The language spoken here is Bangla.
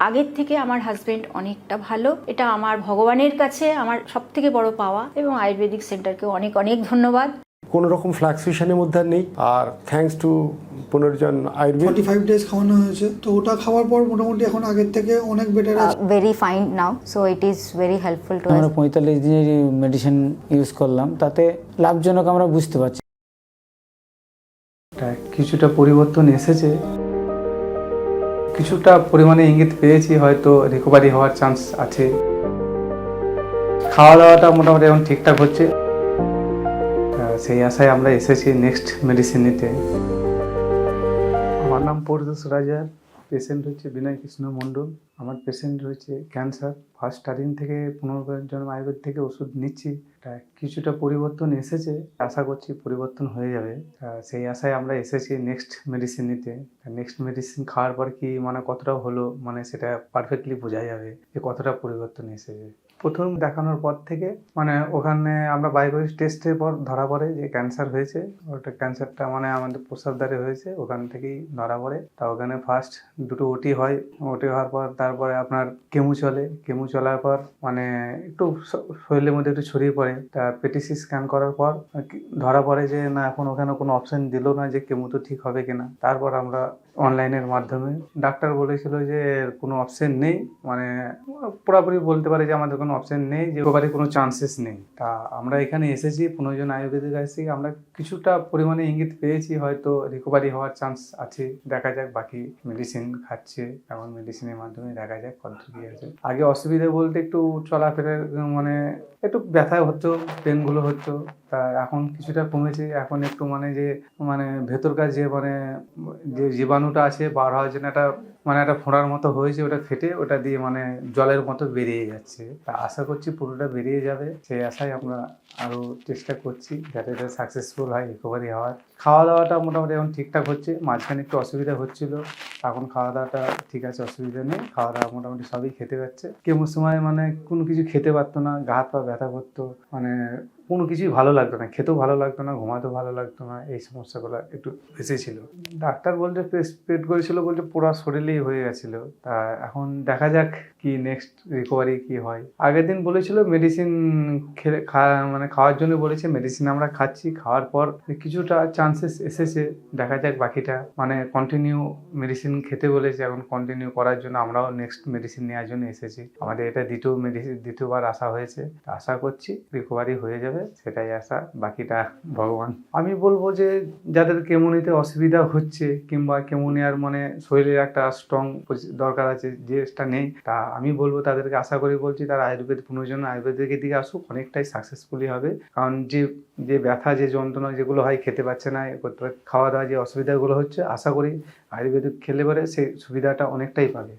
আগের থেকে আমার হাজবেন্ড অনেকটা ভালো, এটা আমার ভগবানের কাছে আমার সবথেকে বড় পাওয়া, এবং আয়ুর্বেদিক সেন্টারকে অনেক অনেক ধন্যবাদ। কোনো রকম ফ্লাকচুয়েশনের মধ্যে আর নেই। আর থ্যাঙ্কস টু পুনর্জন আয়ুর্বেদ 45 ডেজ খাওয়ানো হয়েছে, তো ওটা খাওয়ার পর মোটামুটি এখন আগের থেকে অনেক বেটার আছে। very fine now, so it is very helpful to us. আমরা 45 দিনের মেডিসিন ইউজ করলাম, তাতে লাভজনক আমরা বুঝতে পারছি। কিছুটা পরিবর্তন এসেছে, কিছুটা পরিমাণে ইঙ্গিত পেয়েছি, হয়তো রিকভারি হওয়ার চান্স আছে। খাওয়া দাওয়াটা মোটামুটি এখন ঠিকঠাক হচ্ছে, সেই আশায় আমরা এসেছি নেক্সট মেডিসিন নিতে। আমার নাম পরদুস রাজার, পেশেন্ট হচ্ছে বিনয় কৃষ্ণ মণ্ডল। আমার পেশেন্ট রয়েছে ক্যান্সার। ফার্স্ট স্টার্টিং থেকে পুনর্জন্ম আয়ুর্বেদ থেকে ওষুধ নিচ্ছি, কিছুটা পরিবর্তন এসেছে, আশা করছি পরিবর্তন হয়ে যাবে। সেই আশায় আমরা এসেছি নেক্সট মেডিসিন নিতে। নেক্সট মেডিসিন খাওয়ার পর কি মানে কতটা হলো, মানে সেটা পারফেক্টলি বোঝা যাবে যে কতটা পরিবর্তন এসেছে। প্রথম দেখানোর পর থেকে মানে ওখানে আমরা বায়োকেমিস্ট্রি টেস্টের পর ধরা পড়ে যে ক্যান্সার হয়েছে। ওটা ক্যান্সারটা মানে আমাদের প্রস্রাবদ্বারে হয়েছে, ওখান থেকেই ধরা পড়ে। তা ওখানে ফার্স্ট দুটো ওটি হয়, ওটি হওয়ার পর তারপরে আপনার কেমো চলে, কেমো চলার পর মানে একটু শরীরের মধ্যে একটু ছড়িয়ে পড়ে। তা পেটিসি স্ক্যান করার পর ধরা পড়ে যে না, এখন ওখানে কোনো অপশন দিল না যে কেমো তো ঠিক হবে কিনা। তারপর আমরা অনলাইনের মাধ্যমে, ডাক্তার বলেছিল যে কোনো অপশন নেই, মানে পুরোপুরি বলতে পারে যে আমাদের কোনো অপশন নেই, যে একেবারে কোনো চান্সেস নেই। তা আমরা এখানে এসেছি পুনর্জন আয়ুর্বেদিক এসেছি, আমরা কিছুটা পরিমাণে ইঙ্গিত পেয়েছি, হয়তো রিকভারি হওয়ার চান্স আছে। দেখা যাক, বাকি মেডিসিন খাচ্ছে, এখন মেডিসিনের মাধ্যমে দেখা যাক কত কি আছে। আগে অসুবিধা বলতে একটু চলাফেরার মানে একটু ব্যথা হতো, পেনগুলো হতো। তা এখন কিছুটা কমেছে, এখন একটু মানে ভেতরকার যে যে জীবাণুটা আছে বার হওয়ার জন্য একটা ফোঁড়ার মতো হয়েছে, ওটা ফেটে ওটা দিয়ে মানে জলের মতো বেরিয়ে যাচ্ছে। তা আশা করছি পুরোটা বেরিয়ে যাবে, সেই আশায় আমরা আরও চেষ্টা করছি যাতে এটা সাকসেসফুল হয় রিকভারি হওয়ার। খাওয়া দাওয়াটা মোটামুটি এখন ঠিকঠাক হচ্ছে, মাঝখানে একটু অসুবিধা হচ্ছিল, এখন খাওয়া দাওয়াটা ঠিক আছে, অসুবিধা নেই। খাওয়া দাওয়া মোটামুটি সবই খেতে পারছে। কেমন সময় মানে কোনো কিছু খেতে পারতো না, গা হাত পা ব্যথা করতো, মানে কোনো কিছুই ভালো লাগতো না, খেতেও ভালো লাগতো না, ঘুমাতেও ভালো লাগতো না, এই সমস্যাগুলো একটু বেশি ছিল। ডাক্তার বলতে পেট করেছিল, বলতে পুরো শরীরেই হয়ে গেছিল। তা এখন দেখা যাক কি নেক্সট রিকভারি কি হয়। আগের দিন বলেছিল মেডিসিন খাওয়ার জন্য বলেছে, মেডিসিন আমরা খাচ্ছি, খাওয়ার পর কিছুটা চান্সেস এসেছে, দেখা যাক বাকিটা। মানে কন্টিনিউ মেডিসিন খেতে বলেছে, এখন কন্টিনিউ করার জন্য আমরাও নেক্সট মেডিসিন নেওয়ার জন্য এসেছি। আমাদের এটা দ্বিতীয়বার আসা হয়েছে, আশা করছি রিকভারি হয়ে যাবে, সেটাই আশা, বাকিটা ভগবান। আমি বলবো যে যাদের কেমো নিতে অসুবিধা হচ্ছে কিংবা কেমো নেওয়ার মানে শরীরের একটা স্ট্রং দরকার আছে, যেটা নেই, তা আমি বলবো তাদেরকে আশা করে বলছি তারা আয়ুর্বেদ পুনর্জন আয়ুর্বেদিকের দিকে আসুক, অনেকটাই সাকসেসফুলি হবে। কারণ যে ব্যথা, যে যন্ত্রণা যেগুলো হয়, খেতে পারছে না, করতে খাওয়া দাওয়া যে অসুবিধাগুলো হচ্ছে, আশা করি আয়ুর্বেদিক খেলে পরে সেই সুবিধাটা অনেকটাই পাবে।